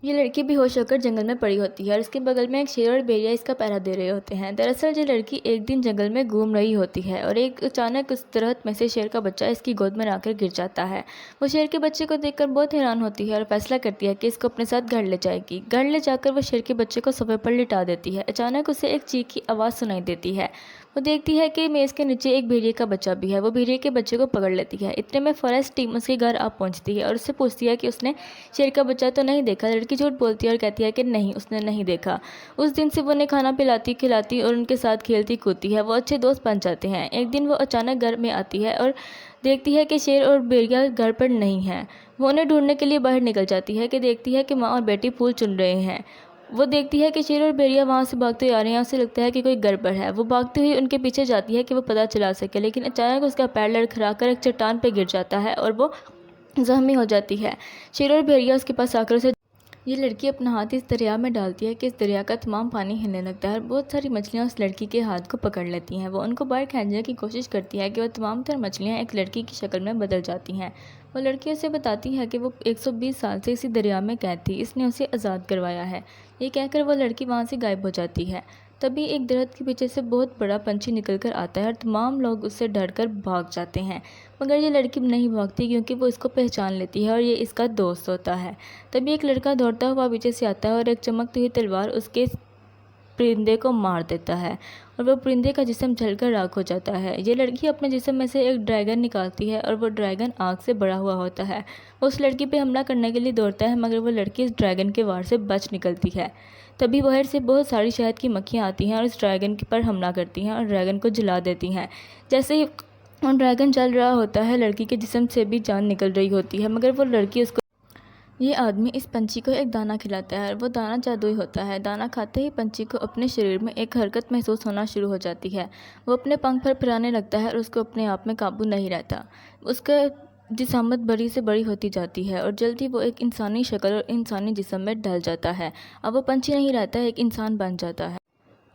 ये लड़की बेहोश होकर जंगल में पड़ी होती है और इसके बगल में एक शेर और भेड़िया इसका पहरा दे रहे होते हैं। दरअसल ये लड़की एक दिन जंगल में घूम रही होती है और एक अचानक उस दरख्त में से शेर का बच्चा इसकी गोद में आकर गिर जाता है। वो शेर के बच्चे को देखकर बहुत हैरान होती है और फैसला करती है कि इसको अपने साथ घर ले जाएगी। घर ले जाकर वो शेर के बच्चे को सोफे पर लिटा देती है। अचानक उसे एक चीख की आवाज़ सुनाई देती है। वो देखती है कि मेज़ के नीचे एक भेड़िए का बच्चा भी है। वो भेड़िए के बच्चे को पकड़ लेती है। इतने में फॉरेस्ट टीम उसके घर आ पहुंचती है और उससे पूछती है कि उसने शेर का बच्चा तो नहीं देखा। लड़की झूठ बोलती है और कहती है कि नहीं, उसने नहीं देखा। उस दिन से वो उन्हें खाना पिलाती खिलाती और उनके साथ खेलती कूदती है। वो अच्छे दोस्त बन जाते हैं। एक दिन वो अचानक घर में आती है और देखती है कि शेर और भेड़िया घर पर नहीं है। वो उन्हें ढूंढने के लिए बाहर निकल जाती है कि देखती है कि माँ और बेटी फूल चुन रहे हैं। वो देखती है कि शेर और भेड़िया वहाँ से भागते हुए आ रहे हैं। उसे लगता है कि कोई गड़बड़ है। वो भागती हुई उनके पीछे जाती है कि वो पता चला सके, लेकिन अचानक उसका पैर लड़खड़ा कर एक चट्टान पर गिर जाता है और वो जख्मी हो जाती है। शेर और भेड़िया उसके पास आकर उसे ये लड़की अपना हाथ इस दरिया में डालती है कि इस दरिया का तमाम पानी हिलने लगता है और बहुत सारी मछलियाँ उस लड़की के हाथ को पकड़ लेती हैं। वो उनको बाहर खींचने की कोशिश करती है कि वह तमाम तर मछलियाँ एक लड़की की शक्ल में बदल जाती हैं। वो लड़की उसे बताती है कि वो 120 साल से इसी दरिया में कैद थी, इसने उसे आज़ाद करवाया है। ये कहकर वो लड़की वहाँ से गायब हो जाती है। तभी एक दरख्त के पीछे से बहुत बड़ा पंछी निकल कर आता है और तमाम लोग उससे डर कर भाग जाते हैं। मगर ये लड़की नहीं भागती क्योंकि वो इसको पहचान लेती है और ये इसका दोस्त होता है। तभी एक लड़का दौड़ता हुआ पीछे से आता है और एक चमकती हुई तलवार उसके परिंदे को मार देता है और वो परिंदे का जिस्म जलकर राख हो जाता है। ये लड़की अपने जिस्म में से एक ड्रैगन निकालती है और वो ड्रैगन आग से बड़ा हुआ होता है। वो उस लड़की पे हमला करने के लिए दौड़ता है, मगर वो लड़की इस ड्रैगन के वार से बच निकलती है। तभी बाहर से बहुत सारी शहद की मक्खियाँ आती हैं और इस ड्रैगन पर हमला करती हैं और ड्रैगन को जला देती हैं। जैसे ही ड्रैगन जल रहा होता है, लड़की के जिस्म से भी जान निकल रही होती है, मगर वो लड़की उसको ये आदमी इस पंछी को एक दाना खिलाता है और वो दाना जादुई होता है। दाना खाते ही पंछी को अपने शरीर में एक हरकत महसूस होना शुरू हो जाती है। वो अपने पंख फड़फड़ाने लगता है और उसको अपने आप में काबू नहीं रहता। उसका जिसामत बड़ी से बड़ी होती जाती है और जल्द ही वो एक इंसानी शक्ल और इंसानी जिस्म में ढल जाता है। अब वो पंछी नहीं रहता, एक इंसान बन जाता है।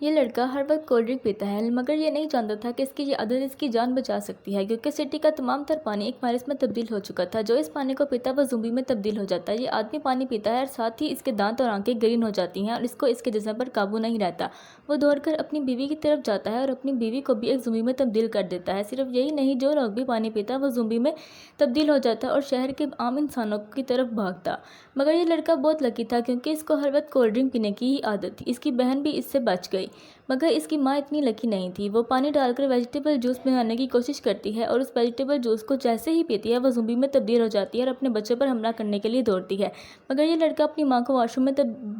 ये लड़का हर वक्त कोल्ड ड्रिंक पीता है, मगर ये नहीं जानता था कि इसकी ये आदत इसकी जान बचा सकती है, क्योंकि सिटी का तमाम तर पानी एक वायरस में तब्दील हो चुका था। जो इस पानी को पीता है वो ज़ुम्बी में तब्दील हो जाता है। ये आदमी पानी पीता है और साथ ही इसके दांत और आंखें ग्रीन हो जाती हैं और इसको इसके जिस्म पर काबू नहीं रहता। वो दौड़कर अपनी बीवी की तरफ जाता है और अपनी बीवी को भी एक ज़ुम्बी में तब्दील कर देता है। सिर्फ यही नहीं, जो लोग भी पानी पीता है वो ज़ुम्बी में तब्दील हो जाता और शहर के आम इंसानों की तरफ भागता। मगर ये लड़का बहुत लकी था, क्योंकि इसको हर वक्त कोल्ड ड्रिंक पीने की ही आदत थी। इसकी बहन भी इससे बच गई, मगर इसकी माँ इतनी लकी नहीं थी। वो पानी डालकर वेजिटेबल जूस बनाने की कोशिश करती है और उस वेजिटेबल जूस को जैसे ही पीती है वो ज़ुम्बी में तब्दील हो जाती है और अपने बच्चों पर हमला करने के लिए दौड़ती है। मगर ये लड़का अपनी माँ को वॉशरूम में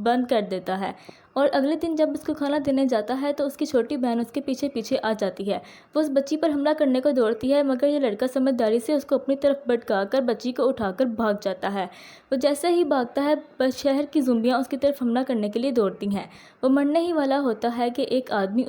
बंद कर देता है और अगले दिन जब उसको खाना देने जाता है तो उसकी छोटी बहन उसके पीछे पीछे आ जाती है। वो उस बच्ची पर हमला करने को दौड़ती है, मगर ये लड़का समझदारी से उसको अपनी तरफ भटकाकर बच्ची को उठाकर भाग जाता है। वो जैसे ही भागता है, बस शहर की ज़ुम्बियाँ उसकी तरफ हमला करने के लिए दौड़ती हैं। वो मरने ही वाला होता है कि एक आदमी